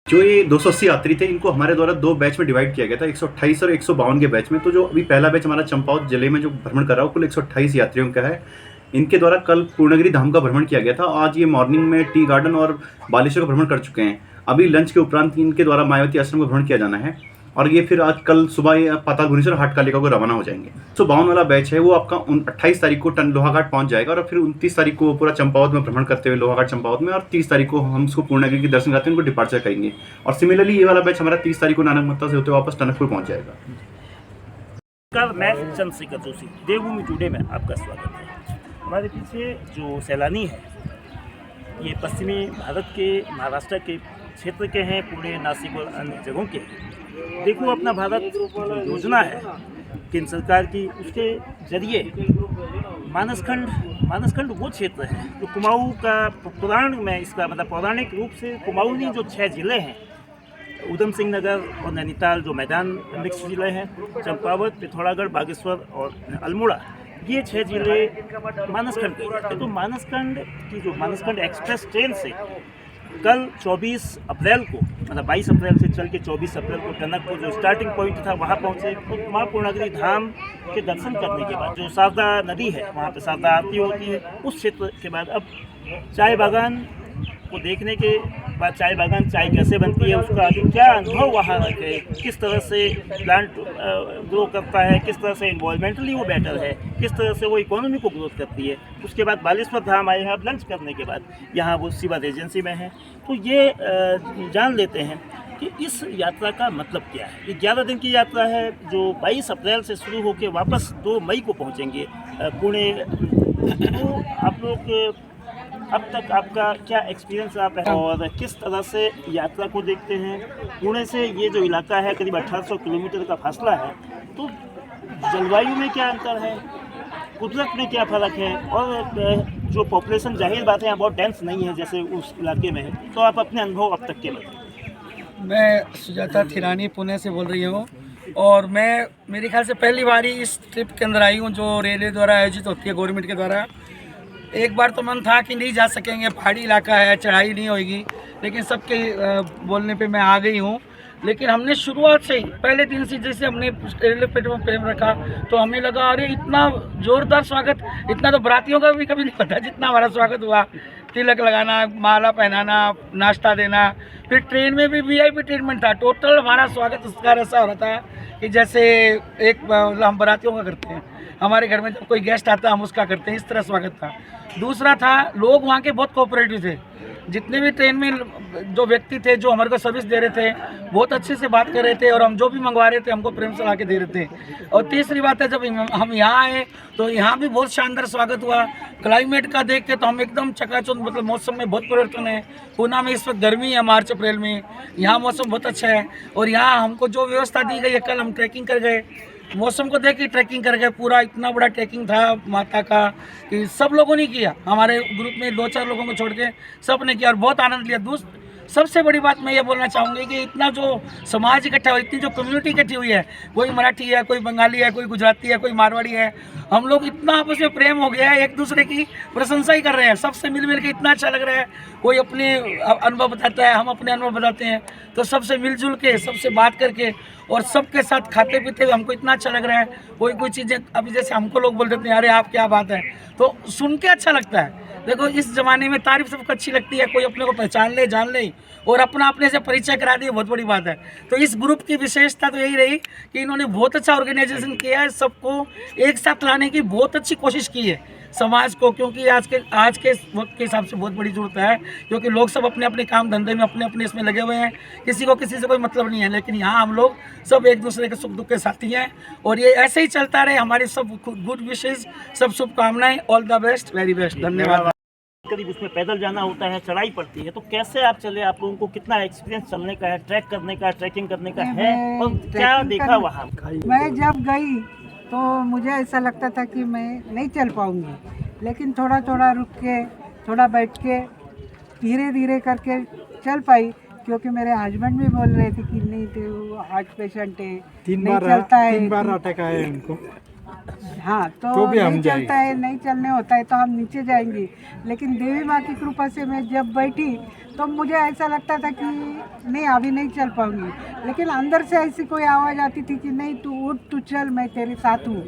जो ये 280 यात्री थे, इनको हमारे द्वारा 2 बैच में डिवाइड किया गया था, 128 और 152 के बैच में। तो जो अभी पहला बैच हमारा चंपावत जिले में जो भ्रमण कर रहा है, कुल 128 यात्रियों का है। इनके द्वारा कल पूर्णगिरि धाम का भ्रमण किया गया था। आज ये मॉर्निंग में टी गार्डन और बालेश्वर का भ्रमण कर चुके हैं। अभी लंच के उपरांत इनके द्वारा मायावती आश्रम का भ्रमण किया जाना है और ये फिर आज कल सुबह ये पाताल भुवनेश्वर हाटकालिका को रवाना हो जाएंगे। 152 वाला बैच है वो आपका 28 तारीख को लोहाघाट पहुंच जाएगा और फिर 29 तारीख को पूरा चंपावत में भ्रमण करते हुए लोहाघाट चंपावत में, और 30 तारीख को हम उसको पूर्णगिरि के दर्शन करते हैं, उनको डिपार्चर करेंगे। और सिमिलरली ये वाला बैच हमारा 30 तारीख को नानक मत्ता से होते वापस टनकपुर पहुंच जाएगा। मैं चंद्रशेखर जोशी, देवभूमि टुडे में आपका स्वागत है। हमारे पीछे जो सैलानी है ये पश्चिमी भारत के महाराष्ट्र के क्षेत्र के हैं, पुणे, नासिक और अन्य जगहों के हैं। देखो अपना भारत योजना है केंद्र सरकार की, उसके जरिए मानसखंड वो क्षेत्र है जो कुमाऊं का पुराण में, इसका मतलब पौराणिक रूप से कुमाऊनी जो 6 जिले हैं, उधम सिंह नगर और नैनीताल जो मैदान मिक्स जिले हैं, चंपावत, पिथौरागढ़, बागेश्वर और अल्मोड़ा, ये 6 जिले मानसखंड के। तो मानसखंड की जो मानसखंड एक्सप्रेस ट्रेन से कल 24 अप्रैल को, मतलब 22 अप्रैल से चल के 24 अप्रैल को टनकपुर जो स्टार्टिंग पॉइंट था वहाँ पहुँचे। तो वहाँ पूर्णगिरि धाम के दर्शन करने के बाद जो शारदा नदी है वहाँ पे शारदा आरती होती है। उस क्षेत्र के बाद अब चाय बागान को देखने के बाद, चाय बागान चाय कैसे बनती है उसका क्या अनुभव वहाँ है, किस तरह से प्लांट ग्रो करता है, किस तरह से इन्वायरमेंटली वो बेटर है, किस तरह से वो इकोनॉमी को ग्रोथ करती है। उसके बाद बालेश्वर धाम आए हैं अब लंच करने के बाद, यहाँ वो शिवा एजेंसी में है। तो ये जान लेते हैं कि इस यात्रा का मतलब क्या है। ये 11 दिन की यात्रा है जो 22 अप्रैल से शुरू होकर वापस 2 मई को पहुँचेंगे पुणे। तो आप लोग अब तक आपका क्या एक्सपीरियंस आप है और किस तरह से यात्रा को देखते हैं? पुणे से ये जो इलाका है करीब 1800 किलोमीटर का फासला है, तो जलवायु में क्या अंतर है, कुदरत में क्या फ़र्क है, और जो पॉपुलेशन जाहिर बात है यहाँ बहुत डेंस नहीं है जैसे उस इलाके में है। तो आप अपने अनुभव अब तक के बताएं। मैं सुजाता थिरानी पुणे से बोल रही हूँ और मैं मेरे ख्याल से पहली बार ही इस ट्रिप के अंदर आई हूँ जो रेलवे द्वारा आयोजित होती है गवर्नमेंट के द्वारा। एक बार तो मन था कि नहीं जा सकेंगे, पहाड़ी इलाका है, चढ़ाई नहीं होगी, लेकिन सबके बोलने पे मैं आ गई हूँ। लेकिन हमने शुरुआत से ही पहले दिन से जैसे हमने रेलवे प्लेटफॉर्म पे रखा तो हमें लगा अरे इतना ज़ोरदार स्वागत, इतना तो बरातियों का भी कभी नहीं पता जितना हमारा स्वागत हुआ। तिलक लगाना, माला पहनाना, नाश्ता देना, फिर ट्रेन में भी वीआईपी ट्रीटमेंट था। टोटल हमारा स्वागत उसका ऐसा हो रहा था कि जैसे एक हम बरातियों का करते हैं, हमारे घर में जब कोई गेस्ट आता है हम उसका करते हैं, इस तरह स्वागत था। दूसरा था लोग वहाँ के बहुत कोऑपरेटिव थे, जितने भी ट्रेन में जो व्यक्ति थे जो हमारे को सर्विस दे रहे थे बहुत अच्छे से बात कर रहे थे और हम जो भी मंगवा रहे थे हमको प्रेम से ला के दे रहे थे। और तीसरी बात है जब हम यहाँ आए तो यहाँ भी बहुत शानदार स्वागत हुआ। क्लाइमेट का देख के तो हम एकदम चकाचौंध, मतलब मौसम में बहुत परिवर्तन है। पूना में इस वक्त गर्मी है मार्च अप्रैल में, यहाँ मौसम बहुत अच्छा है। और यहाँ हमको जो व्यवस्था दी गई है, कल हम ट्रैकिंग कर गए, मौसम को देख के ट्रैकिंग कर गए। पूरा इतना बड़ा ट्रैकिंग था माता का कि सब लोगों ने किया, हमारे ग्रुप में 2-4 लोगों को छोड़ के सब ने किया और बहुत आनंद लिया। सबसे बड़ी बात मैं ये बोलना चाहूँगी कि इतना जो समाज इकट्ठा हुआ, इतनी जो कम्युनिटी इकट्ठी हुई है, कोई मराठी है, कोई बंगाली है, कोई गुजराती है, कोई मारवाड़ी है, हम लोग इतना आपस में प्रेम हो गया है, एक दूसरे की प्रशंसा ही कर रहे हैं। सबसे मिल के इतना अच्छा लग रहा है। कोई अपने अनुभव बताता है, हम अपने अनुभव बताते हैं, तो सबसे मिलजुल के, सबसे बात करके और सबके साथ खाते पीते हुए हमको इतना अच्छा लग रहा है। कोई चीज़ें अभी जैसे हमको लोग बोल देते हैं अरे आप क्या बात है, तो सुन के अच्छा लगता है। देखो इस ज़माने में तारीफ सबको अच्छी लगती है, कोई अपने को पहचान ले, जान ले और अपना अपने से परिचय करा दिए, बहुत बड़ी बात है। तो इस ग्रुप की विशेषता तो यही रही कि इन्होंने बहुत अच्छा ऑर्गेनाइजेशन किया है, सबको एक साथ लाने की बहुत अच्छी कोशिश की है समाज को, क्योंकि आज के वक्त के हिसाब से बहुत बड़ी ज़रूरत है, क्योंकि लोग सब अपने अपने काम धंधे में अपने इसमें लगे हुए हैं, किसी को किसी से कोई मतलब नहीं है। लेकिन यहाँ हम लोग सब एक दूसरे के सुख दुख के साथी हैं और ये ऐसे ही चलता रहे। हमारी सब गुड विशेष, सब शुभकामनाएं, all the best, very best, धन्यवाद। करीब उसमें पैदल जाना होता है, चढ़ाई पड़ती है, तो कैसे आप चले? आप लोगों को कितना एक्सपीरियंस चलने का है, ट्रैक करने का, ट्रैकिंग करने का है, और क्या देखा वहाँ? मैं जब गई तो मुझे ऐसा लगता था कि मैं नहीं चल पाऊंगी, लेकिन थोड़ा थोड़ा रुक के, थोड़ा बैठ के, धीरे धीरे करके चल पाई, क्योंकि मेरे हस्बैंड भी बोल रहे थे कि नहीं तो हार्ट पेशेंट है, 3 बार चलता है, 3 बार अटैक आया उनको। हाँ तो भी हम नहीं चलता है, नहीं चलने होता है तो हम नीचे जाएंगे। लेकिन देवी माँ की कृपा से मैं जब बैठी तो मुझे ऐसा लगता था कि नहीं अभी नहीं चल पाऊंगी, लेकिन अंदर से ऐसी कोई आवाज़ आती थी कि नहीं तू उठ, तू चल, मैं तेरे साथ हूँ।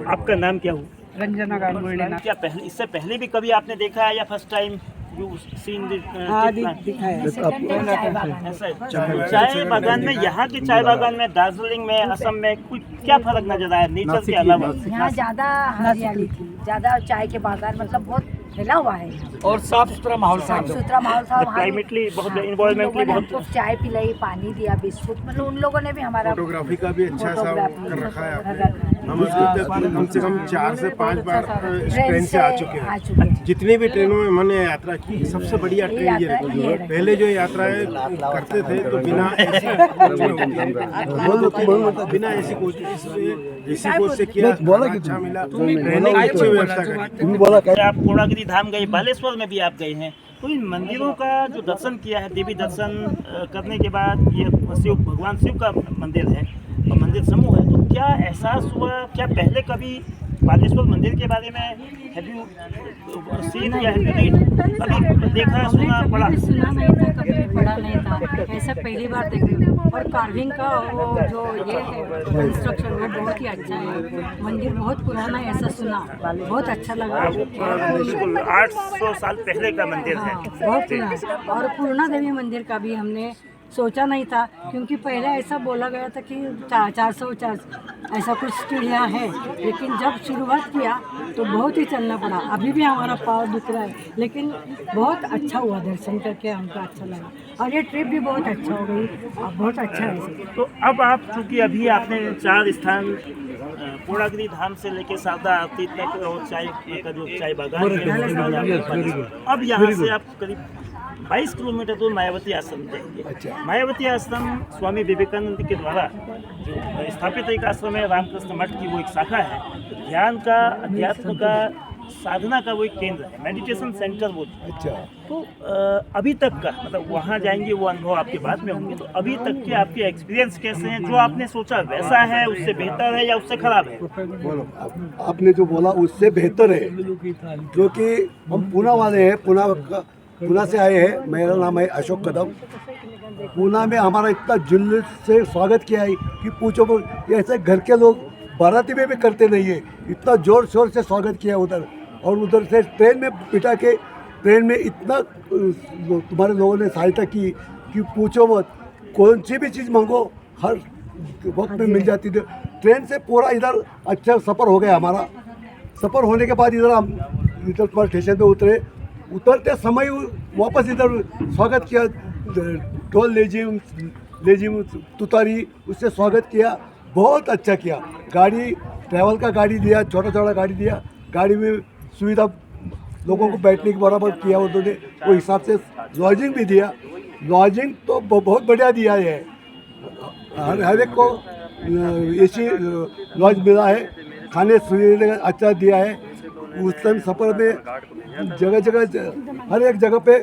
आपका नाम क्या हुआ? रंजना गांगुली। क्या पहले, इससे पहले भी कभी आपने देखा है या फर्स्ट टाइम यू सीन हाँ दिखाया। ऐसा है। चाय बागान में, यहाँ के चाय बागान में, दार्जिलिंग में, असम में कुछ क्या फर्क नजर आया नेचर के अलावा? यहाँ ज़्यादा हरियाली थी, ज़्यादा चाय के बागान, मतलब बहुत फैला हुआ है और साफ सुथरा माहौल था। साफ सुथरा माहौल था। वहाँ क्लाइमेटली बहुत, हाँ, इन्वायरमेंटली लोगों ने बहुत। हमको चाय पिलाई, पानी दिया, बिस्कुट, मतलब उन लोगों ने भी हमारा फोटोग्राफी का भी अच्छा सा फोटोग्राफी कर रखा है कर रखा है। हम अभी तक कम से कम 4 से 5 बार इस ट्रेन से आ चुके आ हैं। चुके हैं। जितनी भी ट्रेनों में मैंने यात्रा की, सबसे बढ़िया ट्रेन ये यात्रा रही। ये रही। पहले जो यात्राएं करते थे तो बिना एसी बिना एसी कोच, इसमें एसी कोच से किया, खाना अच्छा मिला, रहने की अच्छी व्यवस्था करी। आप पूर्णागिरि धाम गए, बालेश्वर में भी आप गए हैं, तो इन मंदिरों का जो दर्शन किया है, देवी दर्शन करने के बाद, ये शिव, भगवान शिव का मंदिर है और मंदिर समूह है, तो क्या एहसास हुआ? क्या पहले कभी बालेश्वर मंदिर के बारे में हैव यू सीन या हैव यू रीड, कभी देखा, सुना, पढ़ा? कभी सुना नहीं था, कभी पढ़ा नहीं था, ऐसा पहली बार देख रही हूँ। और कार्विंग का वो जो ये है कंस्ट्रक्शन, वो बहुत ही अच्छा है। मंदिर बहुत पुराना है, ऐसा सुना, बहुत अच्छा लगा। बिल्कुल 800 साल पहले का मंदिर है। हाँ, बहुत पुराना। और पूर्णा देवी मंदिर का भी हमने सोचा नहीं था, क्योंकि पहले ऐसा बोला गया था कि 404 ऐसा कुछ सीढ़ियाँ है, लेकिन जब शुरुआत किया तो बहुत ही चलना पड़ा। अभी भी हमारा पाँव दुख रहा है, लेकिन बहुत अच्छा हुआ, दर्शन करके हमको अच्छा लगा। और ये ट्रिप भी बहुत अच्छा हो गई, बहुत अच्छा है। तो अब आप, चूँकि अभी आपने 4 स्थान पूर्णागिरि धाम से लेके सारदा आरती तक और चाय का जो चाय बागान है, अब यहाँ से आप करीब 22 किलोमीटर दूर मायावती आश्रम जाएंगे। मायावती आश्रम स्वामी विवेकानंद के द्वारा जो स्थापित एक आश्रम है, रामकृष्ण मठ की वो एक शाखा है। ध्यान का, अध्यात्म का, साधना का वो एक केंद्र है, मेडिटेशन सेंटर वो। तो अभी तक का, मतलब वहाँ जाएंगे वो अनुभव आपके बाद में होंगे, तो अभी तक के आपके एक्सपीरियंस कैसे हैं? जो आपने सोचा वैसा है, उससे बेहतर है या उससे खराब है? आपने जो बोला उससे बेहतर है, क्योंकि हम पूना वाले हैं, पूना से आए हैं। मेरा नाम है अशोक कदम। पूना में हमारा इतना जुल्लूस से स्वागत किया है कि पूछो मत। ऐसे घर के लोग बाराती में भी करते नहीं है, इतना ज़ोर शोर से स्वागत किया उधर। और उधर से ट्रेन में बिठा के, ट्रेन में इतना तुम्हारे लोगों ने सहायता की कि पूछो मत। कौन सी भी चीज़ मांगो हर वक्त में मिल जाती थी। ट्रेन से पूरा इधर अच्छा सफ़र हो गया हमारा। सफ़र होने के बाद इधर हम तुम्हारे स्टेशन पे उतरते समय वापस इधर स्वागत किया, ढोल लेजिम तुतारी, उससे स्वागत किया, बहुत अच्छा किया। गाड़ी, ट्रैवल का गाड़ी दिया, छोटा गाड़ी दिया। गाड़ी में सुविधा लोगों को बैठने के बराबर किया उन्होंने, वो हिसाब से लॉजिंग भी दिया। लॉजिंग तो बहुत बढ़िया दिया है, हर एक को एसी लॉज मिला है, खाने सुविधा अच्छा दिया है। उस टाइम सफ़र में जगह हर एक जगह पे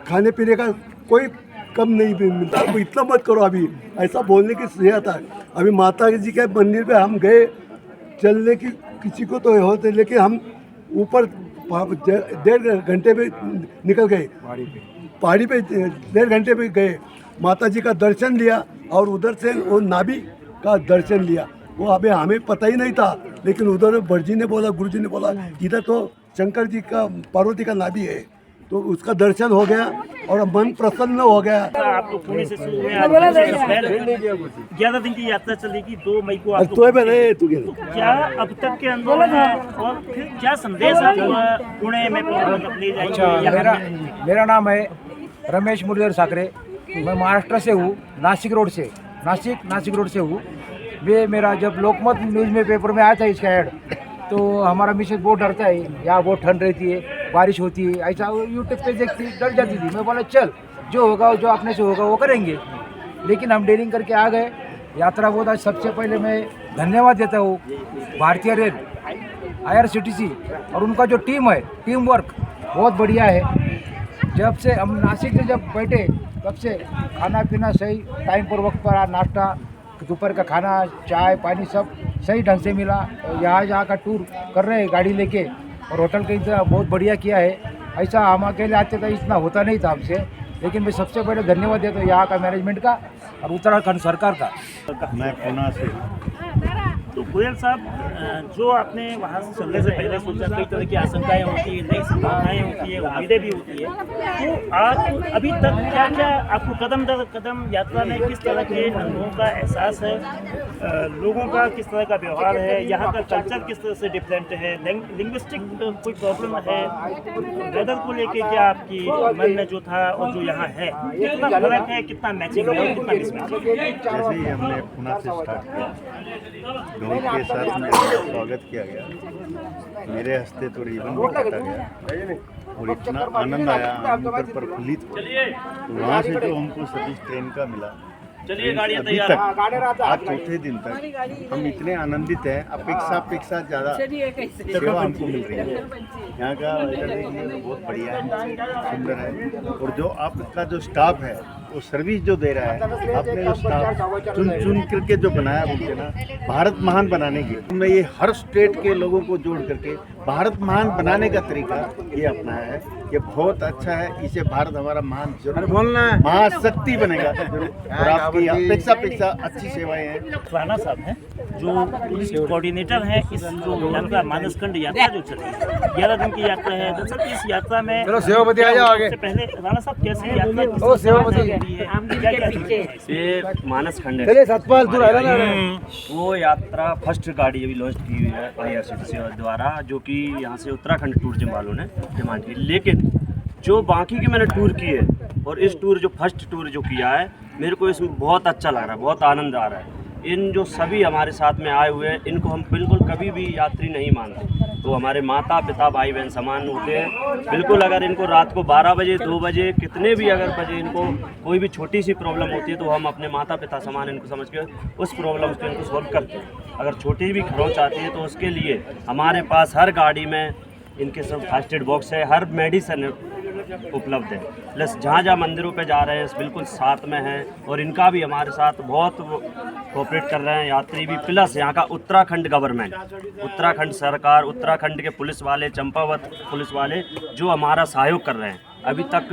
खाने पीने का कोई कम नहीं मिलता। तो इतना मत करो, अभी ऐसा बोलने की सहता है। अभी माता जी के मंदिर पे हम गए, चलने की किसी को तो होते, लेकिन हम ऊपर 1.5 घंटे में निकल गए, पहाड़ी पे 1.5 घंटे में गए, माता जी का दर्शन लिया और उधर से वो नाभि का दर्शन लिया। वो अभी हमें पता ही नहीं था, लेकिन उधर भटजी ने बोला, गुरु जी ने बोला इधर तो शंकर जी का, पार्वती का नाभि है, तो उसका दर्शन हो गया और मन प्रसन्न हो गया। आप लोग पुणे से शुरू हुए, 11 दिन की यात्रा चलेगी, 2 मई को आप लोग। तो क्या अब तक के अनुभव है और फिर क्या संदेश आप पुणे में ले जाएंगे? मेरा नाम है रमेश मुरलीधर साकरे, मैं महाराष्ट्र से हूँ, नासिक रोड से हूँ। वे मेरा जब लोकमत न्यूज़ में पेपर में आया था इसका ऐड, तो हमारा मिसेज बहुत डरता है, यहाँ बहुत ठंड रहती है, बारिश होती है, ऐसा यूट्यूब पे देखती, डर जाती थी। मैं बोला चल जो होगा, जो अपने से होगा वो करेंगे। लेकिन हम डेयरिंग करके आ गए। यात्रा बहुत, आज सबसे पहले मैं धन्यवाद देता हूँ भारतीय रेल, IRCTC और उनका जो टीम है, टीम वर्क बहुत बढ़िया है। जब से हम नासिक से जब बैठे तब से खाना पीना सही टाइम पर, वक्त पर, नाश्ता, दोपहर का खाना, चाय पानी सब सही ढंग से मिला। यहाँ का टूर कर रहे हैं गाड़ी लेके, और होटल का इंतजाम बहुत बढ़िया किया है। ऐसा हम अकेले आते तो इतना होता नहीं था हमसे, लेकिन मैं सबसे पहले धन्यवाद देता हूँ यहाँ का मैनेजमेंट का और उत्तराखंड सरकार का। मैं पुणे से। तो गोयल साहब, जो आपने वहाँ से चलने से पहले सोचा, कई तरह की आशंकाएं होती हैं, नई संभावनाएं होती है, उम्मीदें भी होती है, तो आप अभी तक क्या क्या आपको कदम दर कदम यात्रा में किस तरह के अनुभवों का एहसास है, लोगों का किस तरह का व्यवहार है, यहाँ का कल्चर किस तरह से डिफरेंट है, लिंग्विस्टिक कोई प्रॉब्लम है, वेदर को लेके क्या आपकी मन में जो था और जो यहाँ है कितना फर्क है, कितना मैचिंग है, कितना मिसमैचिंग है? जैसे ही हमने पुणे से स्टार्ट किया, लोगों के साथ में स्वागत किया गया, मेरे हंसते तो रिबन भी काटा गया और इतना आनंद आया, हम उधर प्रफुल्लित हुए। वहाँ से जो हमको सर्विस ट्रेन का मिला, अभी तक आज चौथे दिन तक हम इतने आनंदित हैं। अपेक्षा ज़्यादा सेवा हमको मिल रही है। यहाँ का वेदर देखिए बहुत बढ़िया है, सुंदर है, और जो आपका जो स्टाफ है वो सर्विस जो दे रहा है, आपने जो स्टाफ चुन करके जो बनाया, बोलते ना भारत महान बनाने की, हमने ये हर स्टेट के लोगों को जोड़ करके भारत महान बनाने का तरीका ये अपनाया है। ये बहुत अच्छा है, इसे भारत हमारा महान बोलना है, महाशक्ति बनेगा। और आपकी अपेक्षा अच्छी सेवाएं हैं। राणा साहब हैं जो पुलिस कोऑर्डिनेटर हैं इस जो यात्रा मानसखंड यात्रा जो चली है, 11 दिन की यात्रा है। दरअसल इस यात्रा में सेवापति आ जाओ आगे। सबसे पहले राणा साहब कैसे यात्रा ये मानसखंड है, वो यात्रा फर्स्ट गाड़ी अभी लॉन्च की हुई है IRCTC द्वारा, जो कि यहाँ से उत्तराखंड टूरिज्म वालों ने डिमांड की। लेकिन जो बाकी के मैंने टूर किए और इस टूर जो फर्स्ट टूर जो किया है, मेरे को इसमें बहुत अच्छा लग रहा है, बहुत आनंद आ रहा है। इन जो सभी हमारे साथ में आए हुए हैं, इनको हम बिल्कुल कभी भी यात्री नहीं मानते, तो हमारे माता पिता भाई बहन समान होते हैं। बिल्कुल अगर इनको रात को 12 बजे 2 बजे कितने भी अगर बजे इनको कोई भी छोटी सी प्रॉब्लम होती है, तो हम अपने माता पिता समान इनको समझ के उस प्रॉब्लम को इनको सॉल्व करते हैं। अगर छोटी भी खरोंच आती है तो उसके लिए हमारे पास हर गाड़ी में इनके सब फर्स्ट एड बॉक्स है, हर मेडिसिन उपलब्ध है। प्लस जहाँ जहाँ मंदिरों पे जा रहे हैं बिल्कुल साथ में हैं, और इनका भी हमारे साथ बहुत कोऑपरेट कर रहे हैं यात्री भी। प्लस यहाँ का उत्तराखंड गवर्नमेंट, उत्तराखंड सरकार, उत्तराखंड के पुलिस वाले, चंपावत पुलिस वाले जो हमारा सहयोग कर रहे हैं, अभी तक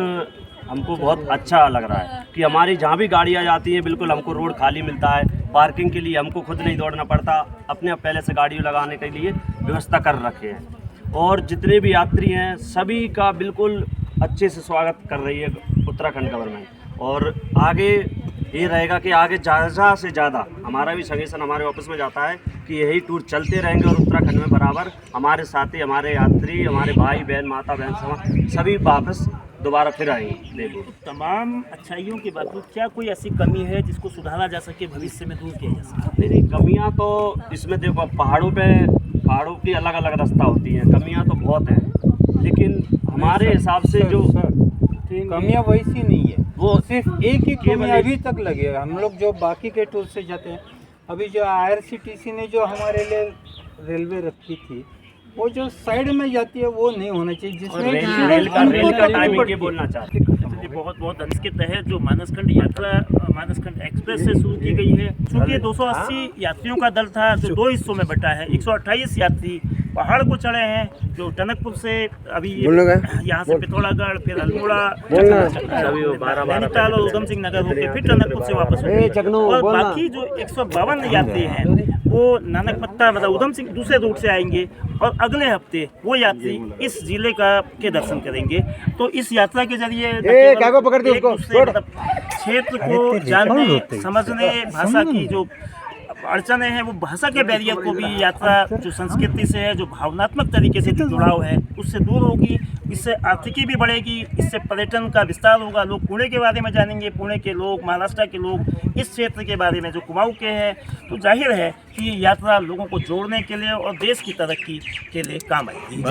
हमको बहुत अच्छा लग रहा है कि हमारी जहाँ भी गाड़ियाँ जाती हैं बिल्कुल हमको रोड खाली मिलता है। पार्किंग के लिए हमको खुद नहीं दौड़ना पड़ता, अपने पहले से गाड़ी लगाने के लिए व्यवस्था कर रखे हैं। और जितने भी यात्री हैं सभी का बिल्कुल अच्छे से स्वागत कर रही है उत्तराखंड गवर्नमेंट। और आगे ये रहेगा कि आगे ज़्यादा से ज़्यादा हमारा भी सजेशन हमारे ऑफिस में जाता है कि यही टूर चलते रहेंगे, और उत्तराखंड में बराबर हमारे साथी, हमारे यात्री, हमारे भाई बहन, माता बहन सभी वापस दोबारा फिर आएंगे। देखो, तमाम अच्छाइयों के बावजूद क्या कोई ऐसी कमी है जिसको सुधारा जा सके, भविष्य में दूर किया जा सके? नहीं, कमियाँ तो इसमें देखो, पहाड़ों की अलग अलग रास्ता होती हैं, कमियाँ तो बहुत हैं, लेकिन हमारे हिसाब से जो कमियाँ वैसी नहीं है, वो सिर्फ एक ही कमी अभी तक लगे। हम लोग जो बाकी के टूर से जाते हैं, अभी जो IRCTC ने जो हमारे लिए रेलवे रखी थी, वो जो साइड में जाती है वो नहीं होना चाहिए, जिसमें रेल का टाइमिंग के बोलना चाहते हैं। बहुत बहुत इसके तहत जो मानसखंड यात्रा मानसखंड एक्सप्रेस से शुरू की गई है, चूँकि 280 यात्रियों का दल था जो 2 हिस्सों में बटा है। 128 यात्री पहाड़ को चढ़े हैं, जो टनकपुर से अभी यहाँ से पिथौरागढ़, फिर अल्मोड़ा, नैनीताल और उधम सिंह नगर होकर फिर टनकपुर से वापस होंगे। और बाकी जो 152 यात्री हैं वो नानकमत्ता मतलब उधम सिंह दूसरे रूट से आएंगे, और अगले हफ्ते वो यात्री इस जिले के दर्शन करेंगे। तो इस यात्रा के जरिए क्षेत्र को जानने, समझने, भाषा की जो अड़चने हैं, वो भाषा के बैरियर को भी यात्रा जो संस्कृति से है, जो भावनात्मक तरीके से जुड़ाव है, उससे दूर होगी। इससे आर्थिकी भी बढ़ेगी, इससे पर्यटन का विस्तार होगा। लोग पुणे के बारे में जानेंगे, पुणे के लोग, महाराष्ट्र के लोग इस क्षेत्र के बारे में जो कुमाऊं के हैं। तो जाहिर है कि ये यात्रा लोगों को जोड़ने के लिए और देश की तरक्की के लिए काम आएगी।